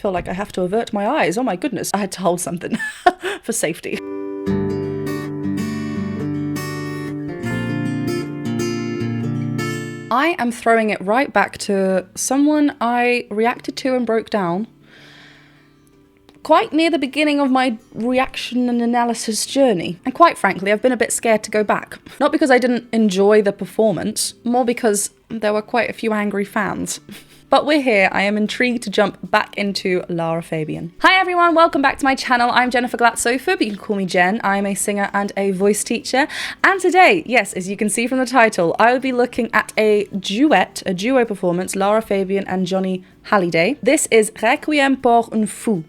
feel like I have to avert my eyes. Oh my goodness, I had to hold something for safety. I am throwing it right back to someone I reacted to and broke down quite near the beginning of my reaction and analysis journey. And quite frankly, I've been a bit scared to go back. Not because I didn't enjoy the performance, more because there were quite a few angry fans. But we're here. I am intrigued to jump back into Lara Fabian. Hi everyone, welcome back to my channel. I'm Jennifer Glatzhofer, but you can call me Jen. I'm a singer and a voice teacher. And today, yes, as you can see from the title, I will be looking at a duo performance, Lara Fabian and Johnny Hallyday. This is Requiem pour un fou.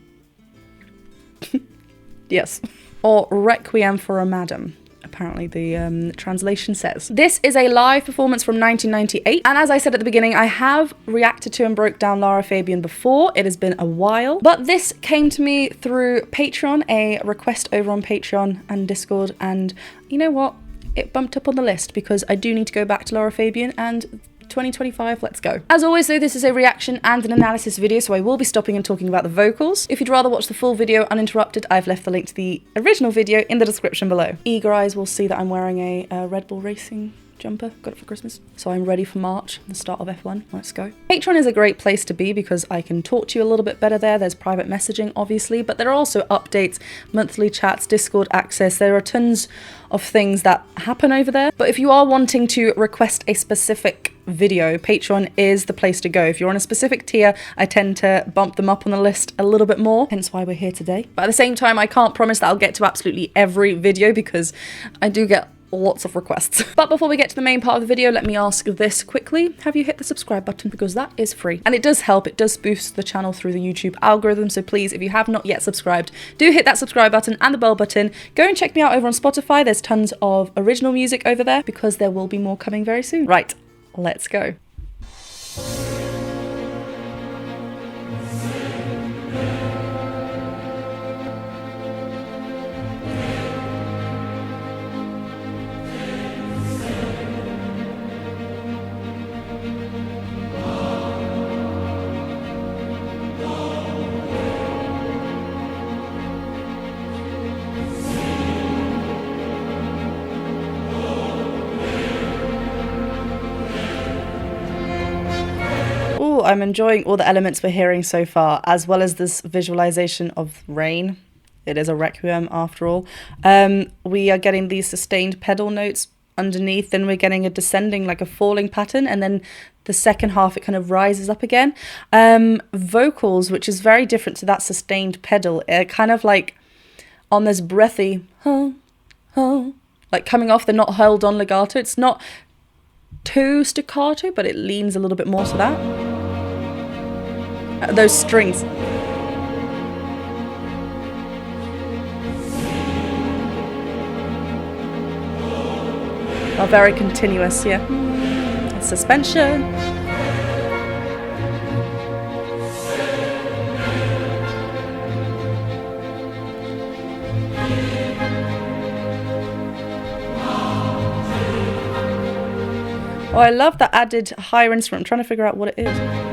Yes. Or Requiem for a Madam. Apparently the translation says. This is a live performance from 1998, and as I said at the beginning, I have reacted to and broke down Lara Fabian before. It has been a while, but this came to me through Patreon, a request over on Patreon and Discord, and you know what? It bumped up on the list because I do need to go back to Lara Fabian, and 2025, let's go. As always though, this is a reaction and an analysis video, so I will be stopping and talking about the vocals. If you'd rather watch the full video uninterrupted, I've left the link to the original video in the description below. Eager eyes will see that I'm wearing a Red Bull Racing jumper, got it for Christmas. So I'm ready for March, the start of F1, let's go. Patreon is a great place to be because I can talk to you a little bit better there. There's private messaging, obviously, but there are also updates, monthly chats, Discord access. There are tons of things that happen over there. But if you are wanting to request a specific video, Patreon is the place to go. If you're on a specific tier, I tend to bump them up on the list a little bit more, hence why we're here today. But at the same time, I can't promise that I'll get to absolutely every video because I do get lots of requests. But before we get to the main part of the video, let me ask this quickly. Have you hit the subscribe button? Because that is free. And it does help. It does boost the channel through the YouTube algorithm. So please, if you have not yet subscribed, do hit that subscribe button and the bell button. Go and check me out over on Spotify. There's tons of original music over there because there will be more coming very soon. Right, let's go. I'm enjoying all the elements we're hearing so far, as well as this visualization of rain. It is a requiem after all. We are getting these sustained pedal notes underneath, then we're getting a descending, like a falling pattern, and then the second half it kind of rises up again. Vocals, which is very different to that sustained pedal, kind of like on this breathy, like coming off, they're not held on legato. It's not too staccato, but it leans a little bit more to that. Those strings. Are very continuous, yeah. Suspension. Oh, I love that added higher instrument. I'm trying to figure out what it is.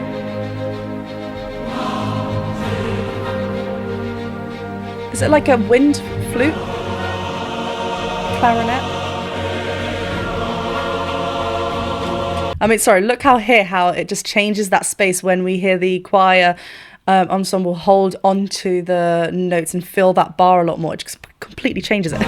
Is it like a wind flute? Clarinet? I mean, sorry, look how it just changes that space when we hear the choir ensemble hold onto the notes and fill that bar a lot more. It just completely changes it.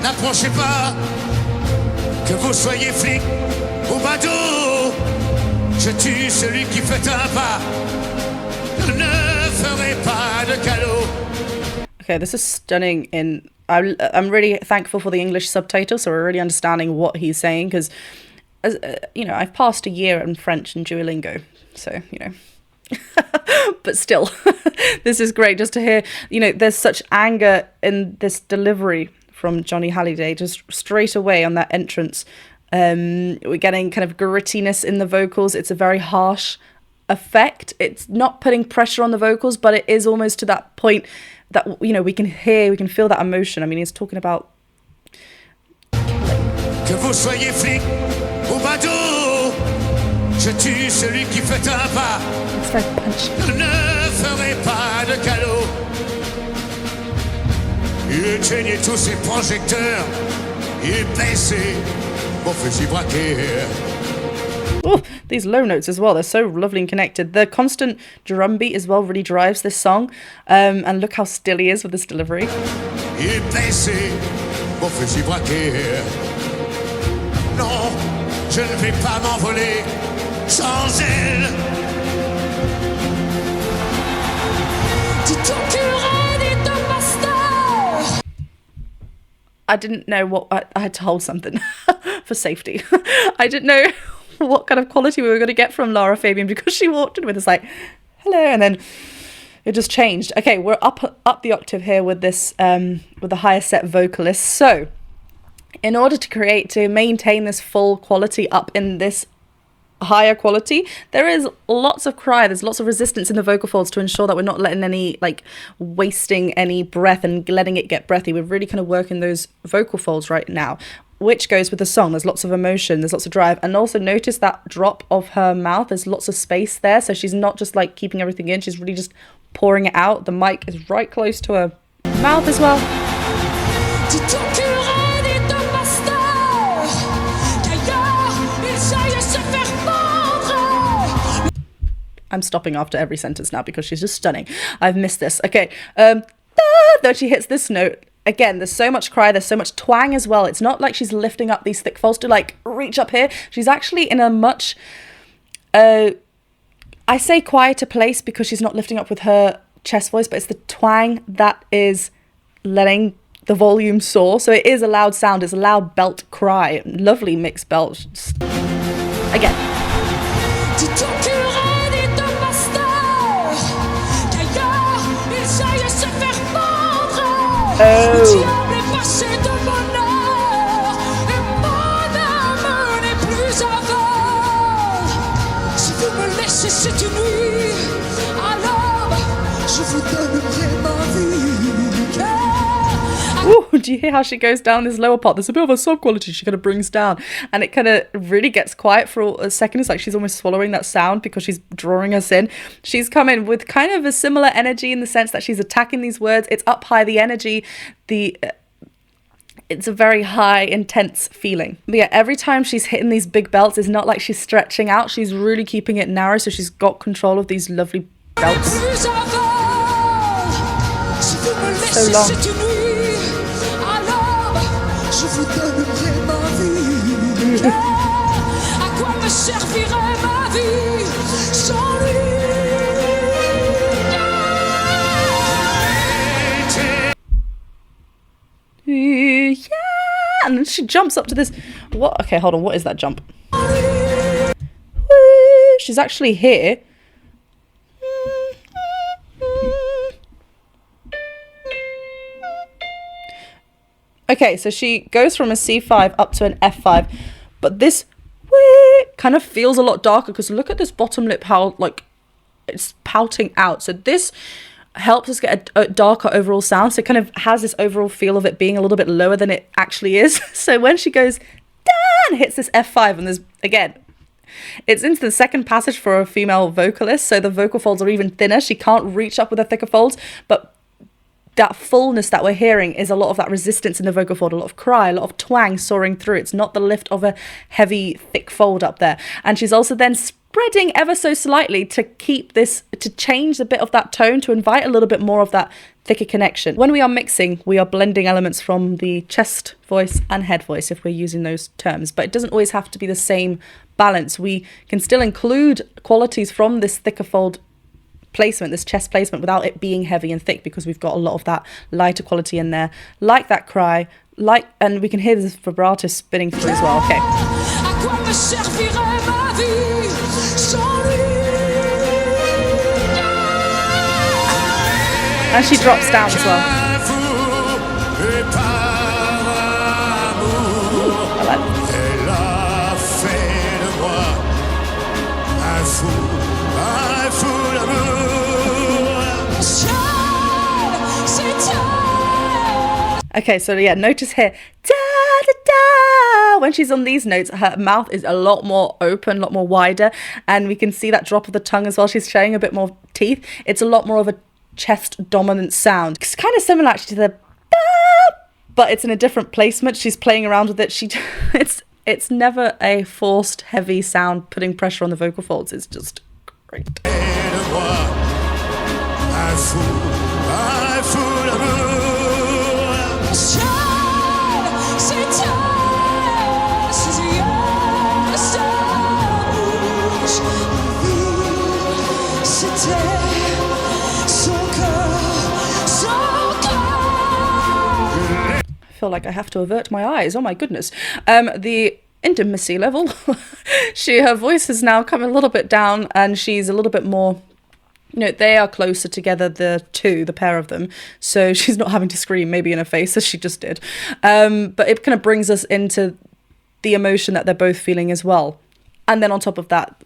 N'approchez pas, que vous soyez flic ou badaud. Je tue celui qui fait un pas. Je ne ferai pas de cadeau. Okay, this is stunning. I'm really thankful for the English subtitle, so we're really understanding what he's saying. Because, you know, I've passed a year in French and Duolingo, so you know. But still, this is great just to hear. You know, there's such anger in this delivery from Johnny Hallyday, just straight away on that entrance We're getting kind of grittiness in the vocals. It's a very harsh effect. It's not putting pressure on the vocals, but it is almost to that point that, you know, we can feel that emotion. I mean, he's talking about... Que vous soyez flic ou bateau, je tue celui qui fait un pas. It's very punchy. Je ne ferai pas de cadeau. Éteignez tous ces projecteurs et baissez mon fusil braqué. Oh, these low notes as well, they're so lovely and connected. The constant drum beat as well really drives this song. And look how still he is with this delivery. Et baissez mon fusil braqué. Non, je ne vais pas m'envoler sans elle. Dis-toi qu'il est un pasteur. I didn't know what... I had to hold something for safety. I didn't know what kind of quality we were going to get from Lara Fabian because she walked in with us like, hello, and then it just changed. Okay, we're up the octave here with this, with the higher set vocalist. So, in order to maintain this full quality up in this higher quality, there is lots of cry, there's lots of resistance in the vocal folds to ensure that we're not letting any, like, wasting any breath and letting it get breathy. We're really kind of working those vocal folds right now, which goes with the song. There's lots of emotion, there's lots of drive, and also notice that drop of her mouth, there's lots of space there, so she's not just like keeping everything in, she's really just pouring it out. The mic is right close to her mouth as well. I'm stopping after every sentence now because she's just stunning. I've missed this. Okay, then she hits this note. Again, there's so much cry, there's so much twang as well. It's not like she's lifting up these thick folds to like reach up here. She's actually in a much, I say quieter place because she's not lifting up with her chest voice, but it's the twang that is letting the volume soar. So it is a loud sound, it's a loud belt cry. Lovely mixed belt. Again. Oh. Ooh, do you hear how she goes down this lower part? There's a bit of a sub quality she kind of brings down, and it kind of really gets quiet for a second. It's like she's almost swallowing that sound because she's drawing us in. She's coming with kind of a similar energy in the sense that she's attacking these words. It's up high, the energy, it's a very high, intense feeling. But yeah, every time she's hitting these big belts, it's not like she's stretching out. She's really keeping it narrow, so she's got control of these lovely belts. So long. Yeah, and then she jumps up to this. What? Okay, hold on. What is that jump? She's actually here. Okay, so she goes from a C5 up to an F5, but this kind of feels a lot darker because look at this bottom lip, how like it's pouting out. So this helps us get a darker overall sound. So it kind of has this overall feel of it being a little bit lower than it actually is. So when she goes down, hits this F5, and there's, again, it's into the second passage for a female vocalist, so the vocal folds are even thinner. She can't reach up with her thicker folds, but that fullness that we're hearing is a lot of that resistance in the vocal fold, a lot of cry, a lot of twang soaring through. It's not the lift of a heavy, thick fold up there. And she's also then spreading ever so slightly to keep this, to change a bit of that tone, to invite a little bit more of that thicker connection. When we are mixing, we are blending elements from the chest voice and head voice, if we're using those terms. But it doesn't always have to be the same balance. We can still include qualities from this thicker fold placement, this chest placement, without it being heavy and thick, because we've got a lot of that lighter quality in there, like that cry, like, and we can hear this vibrato spinning through as well. Okay. And she drops down as well. Ooh, I like that. un fou d'amour. Okay, so yeah, notice here, da da da. When she's on these notes, her mouth is a lot more open, a lot more wider, and we can see that drop of the tongue as well. She's showing a bit more teeth. It's a lot more of a chest dominant sound. It's kind of similar actually to the da, but it's in a different placement. She's playing around with it. It's never a forced heavy sound putting pressure on the vocal folds. It's just great. I feel like I have to avert my eyes. Oh my goodness. The intimacy level. Her voice has now come a little bit down, and she's a little bit more, they are closer together, the pair of them. So she's not having to scream maybe in her face as she just did. But it kind of brings us into the emotion that they're both feeling as well. And then on top of that,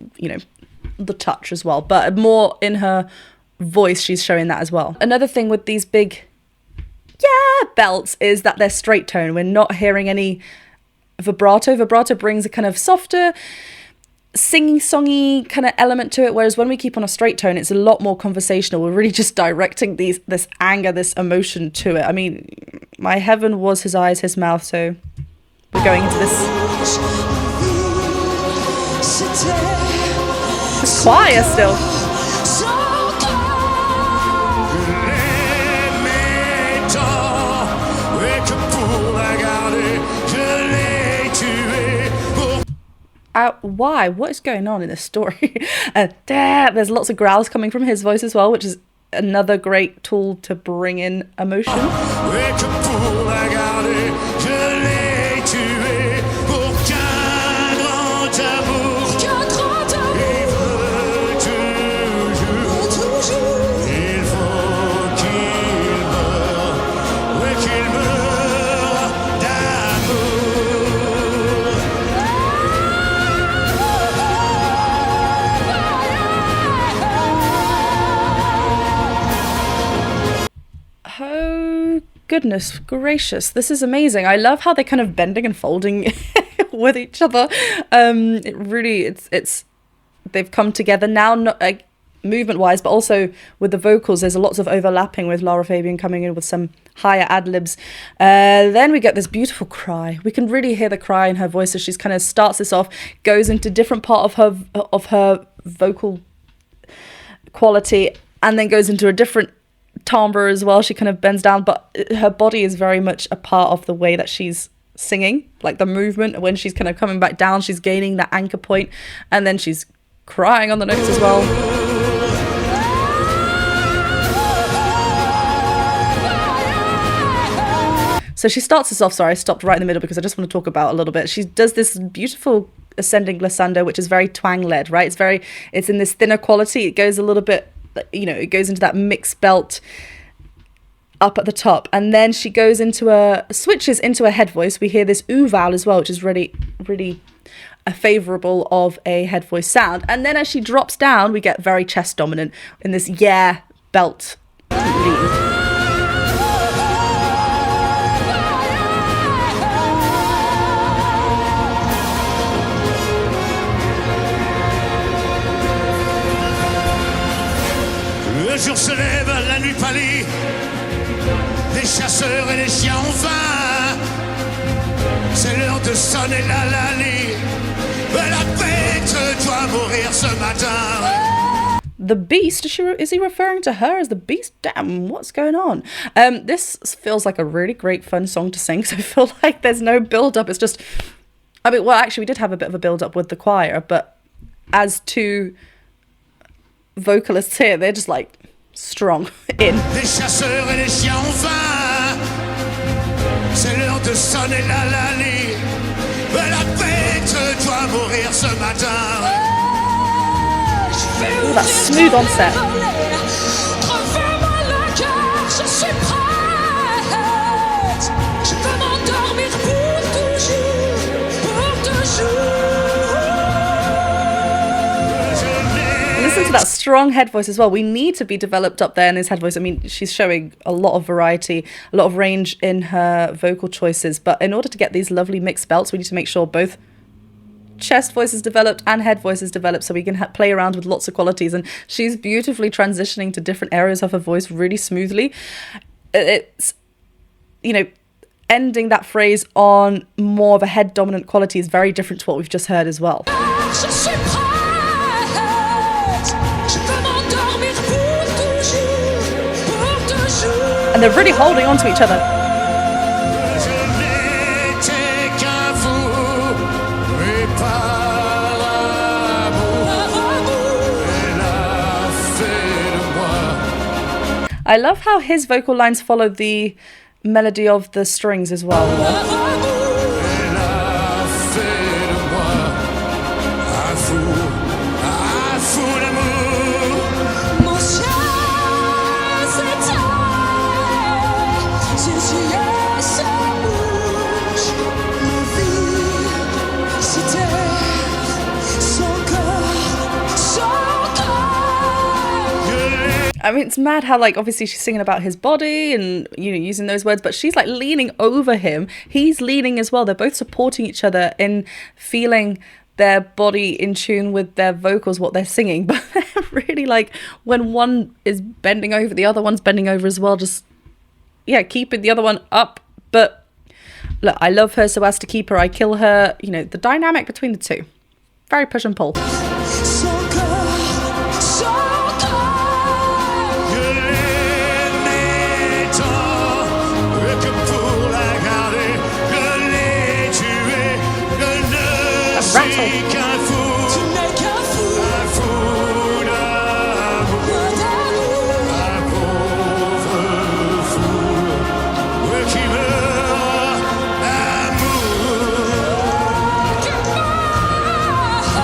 the touch as well. But more in her voice, she's showing that as well. Another thing with these big belts is that they're straight tone. We're not hearing any vibrato. Vibrato brings a kind of softer, singing songy kind of element to it, whereas when we keep on a straight tone, it's a lot more conversational. We're really just directing this anger, this emotion to it. I mean, my heaven was his eyes, his mouth, so we're going into this choir still. Why? What is going on in this story? There's lots of growls coming from his voice as well, which is another great tool to bring in emotion. Goodness gracious, this is amazing. I love how they're kind of bending and folding with each other. It really, it's they've come together now, not movement wise, but also with the vocals. There's lots of overlapping with Lara Fabian coming in with some higher ad-libs. Then we get this beautiful cry. We can really hear the cry in her voice as she's kind of starts this off, goes into different part of her vocal quality, and then goes into a different timbre as well. She kind of bends down, but her body is very much a part of the way that she's singing, like the movement. When she's kind of coming back down, she's gaining that anchor point, and then she's crying on the notes as well. So she starts us off, sorry, I stopped right in the middle because I just want to talk about a little bit. She does this beautiful ascending glissando, which is very twang led, right? It's in this thinner quality. It goes a little bit, it goes into that mixed belt up at the top, and then she goes into switches into a head voice. We hear this ooh vowel as well, which is really, really a favourable of a head voice sound. And then as she drops down, we get very chest dominant in this belt lead. Le jour se lève, la nuit pâlit, les chasseurs et les chiens ont faim. C'est l'heure de sonner la lali, la bête doit mourir ce matin. The Beast, is he referring to her as the Beast? Damn, what's going on? This feels like a really great fun song to sing, so I feel like there's no build-up. It's just, actually we did have a bit of a build-up with the choir, but as two vocalists here, they're just like strong in. Les chasseurs et les chiens ont faim. C'est l'heure de sonner la lali. La bête doit mourir ce matin. Ooh, that smooth onset. Je suis prête. Je peux m'endormir pour toujours, pour toujours. Listen to that strong head voice as well. We need to be developed up there in his head voice. I mean, she's showing a lot of variety, a lot of range in her vocal choices. But in order to get these lovely mixed belts, we need to make sure both chest voice is developed and head voice is developed, so we can play around with lots of qualities. And she's beautifully transitioning to different areas of her voice really smoothly. It's, you know, ending that phrase on more of a head dominant quality is very different to what we've just heard as well. And they're really holding on to each other. I love how his vocal lines follow the melody of the strings as well. I mean, it's mad how, like, obviously she's singing about his body and, you know, using those words, but she's, like, leaning over him. He's leaning as well. They're both supporting each other in feeling their body in tune with their vocals, what they're singing. But they're really, like, when one is bending over, the other one's bending over as well. Just, yeah, keeping the other one up. But, look, I love her, so as to keep her, I kill her. You know, the dynamic between the two. Very push and pull.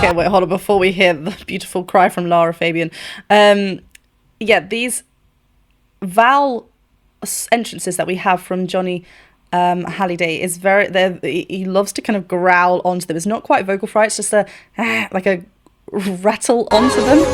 Okay, wait, hold on, before we hear the beautiful cry from Lara Fabian. Yeah, these vowel entrances that we have from Johnny Hallyday is he loves to kind of growl onto them. It's not quite vocal fry, it's just like a rattle onto them.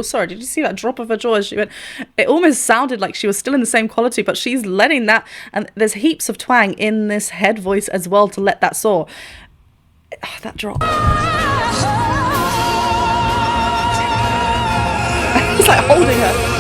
Sorry, did you see that drop of her jaw as she went? It almost sounded like she was still in the same quality, but she's letting that, and there's heaps of twang in this head voice as well to let that soar. Oh, that drop. He's like holding her.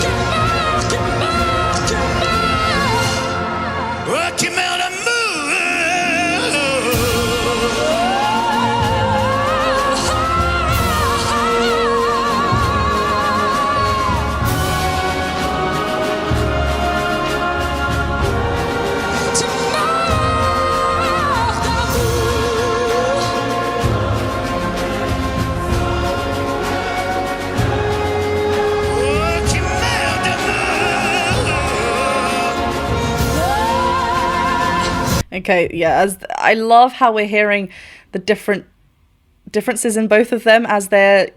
Okay, yeah, I love how we're hearing the differences in both of them as they're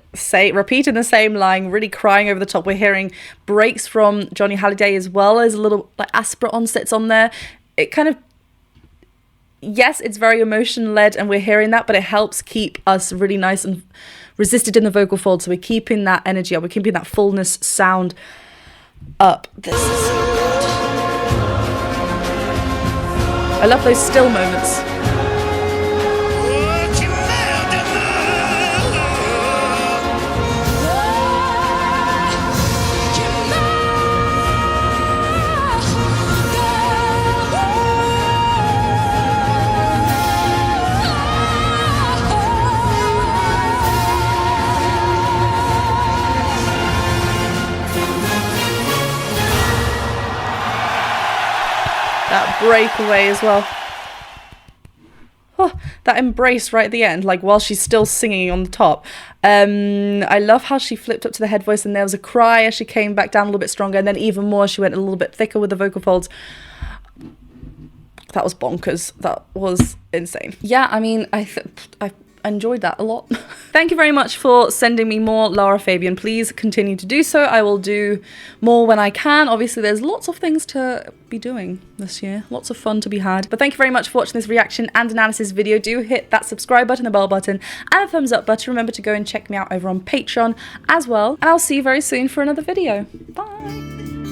repeating the same line, really crying over the top. We're hearing breaks from Johnny Hallyday as well as a little like aspirate onsets on there. It kind of, yes, it's very emotion led and we're hearing that, but it helps keep us really nice and resisted in the vocal fold. So we're keeping that energy up, we're keeping that fullness sound up. This is so good. I love those still moments. That breakaway as well. Oh, that embrace right at the end, like while she's still singing on the top. I love how she flipped up to the head voice and there was a cry as she came back down a little bit stronger, and then even more she went a little bit thicker with the vocal folds. That was bonkers. That was insane. Yeah, I mean, I enjoyed that a lot. Thank you very much for sending me more Lara Fabian. Please continue to do so. I will do more when I can. Obviously, there's lots of things to be doing this year. Lots of fun to be had. But thank you very much for watching this reaction and analysis video. Do hit that subscribe button, the bell button, and the thumbs up button. Remember to go and check me out over on Patreon as well. And I'll see you very soon for another video. Bye!